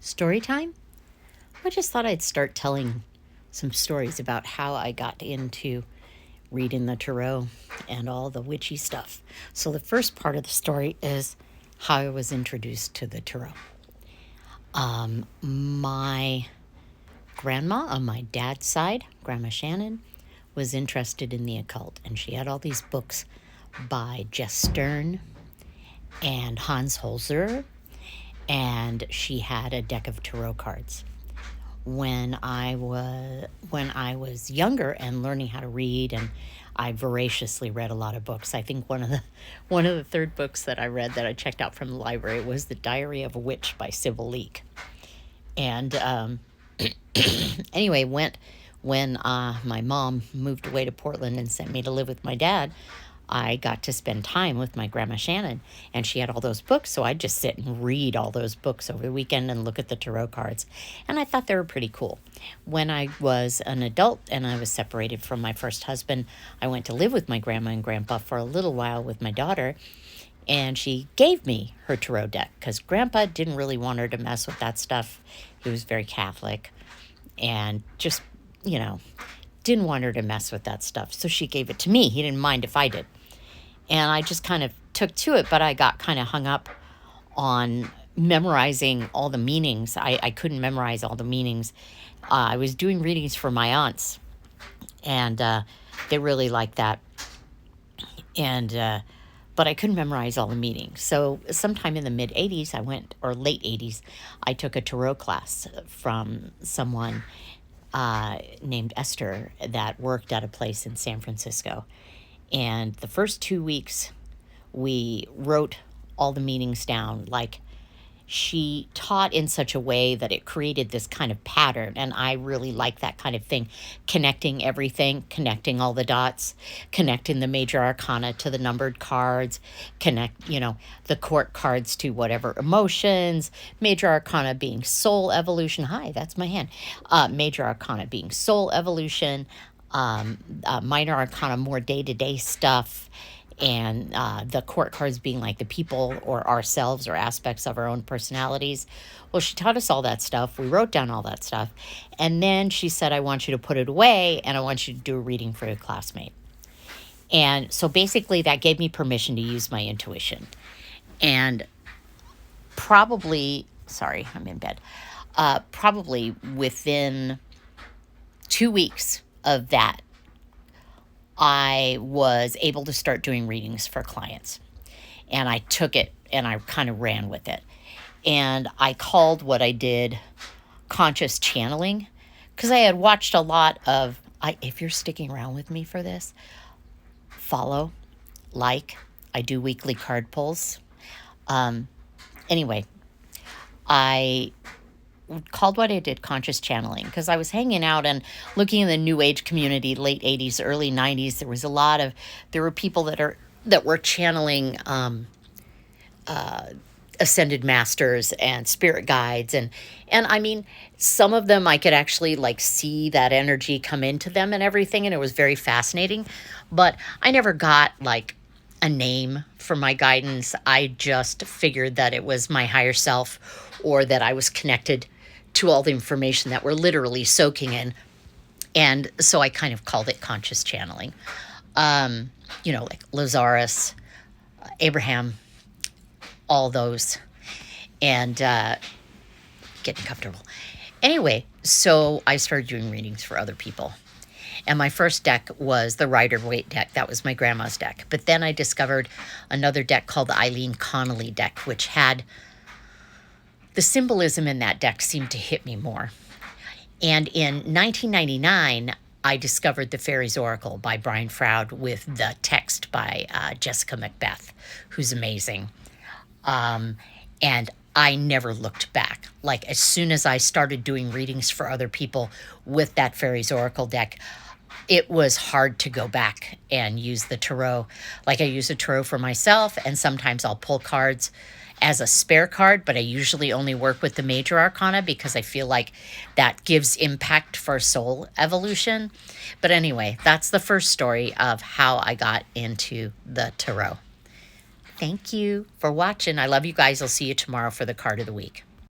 Story time? I just thought I'd start telling some stories about how I got into reading the tarot and all the witchy stuff. So, the first part of the story is how I was introduced to the tarot. My grandma on my dad's side, Grandma Shannon, was interested in the occult, and she had all these books by Jess Stern and Hans Holzer, and she had a deck of tarot cards. When I was younger and learning how to read, and I voraciously read a lot of books. I think one of the third books that I read that I checked out from the library was The Diary of a Witch by Sybil Leek. And anyway, when my mom moved away to Portland and sent me to live with my dad, I got to spend time with my Grandma Shannon, and she had all those books, so I'd just sit and read all those books over the weekend and look at the tarot cards, and I thought they were pretty cool. When I was an adult and I was separated from my first husband, I went to live with my grandma and grandpa for a little while with my daughter, and she gave me her tarot deck because Grandpa didn't really want her to mess with that stuff. He was very Catholic and just, didn't want her to mess with that stuff. So she gave it to me. He didn't mind if I did. And I just kind of took to it, but I got kind of hung up on memorizing all the meanings. I couldn't memorize all the meanings. I was doing readings for my aunts, and they really liked that. But I couldn't memorize all the meanings. So sometime in the mid-'80s, or late 80s, I took a tarot class from someone named Esther that worked at a place in San Francisco. And the first 2 weeks, we wrote all the meanings down. Like, she taught in such a way that it created this kind of pattern. And I really like that kind of thing. Connecting everything, connecting all the dots, connecting the major arcana to the numbered cards, connect, the court cards to whatever emotions, major arcana being soul evolution. Hi, that's my hand. Major arcana being soul evolution, minor arcana, more day-to-day stuff, and the court cards being like the people or ourselves or aspects of our own personalities. Well, she taught us all that stuff. We wrote down all that stuff. And then she said, I want you to put it away, and I want you to do a reading for your classmate. And so basically that gave me permission to use my intuition. And probably within 2 weeks of that, I was able to start doing readings for clients. And I took it and I kind of ran with it. And I called what I did conscious channeling, because I had watched a lot of, if you're sticking around with me for this, follow, I do weekly card pulls. Anyway, I called what I did conscious channeling, because I was hanging out and looking in the new age community, late 80s, early 90s. There were people that were channeling ascended masters and spirit guides, and I mean, some of them I could actually see that energy come into them and everything, and it was very fascinating. But I never got a name for my guidance. I just figured that it was my higher self, or that I was connected to all the information that we're literally soaking in. And so I kind of called it conscious channeling. Like Lazarus, Abraham, all those, and getting comfortable. Anyway, so I started doing readings for other people. And my first deck was the Rider-Waite deck. That was my grandma's deck. But then I discovered another deck called the Eileen Connolly deck, which had the symbolism in that deck seemed to hit me more. And in 1999, I discovered The Fairies Oracle by Brian Froud with the text by Jessica Macbeth, who's amazing. And I never looked back. As soon as I started doing readings for other people with that Fairies Oracle deck, it was hard to go back and use the tarot. I use a tarot for myself, and sometimes I'll pull cards as a spare card, but I usually only work with the major arcana because I feel like that gives impact for soul evolution. But anyway, that's the first story of how I got into the tarot. Thank you for watching. I love you guys. I'll see you tomorrow for the card of the week.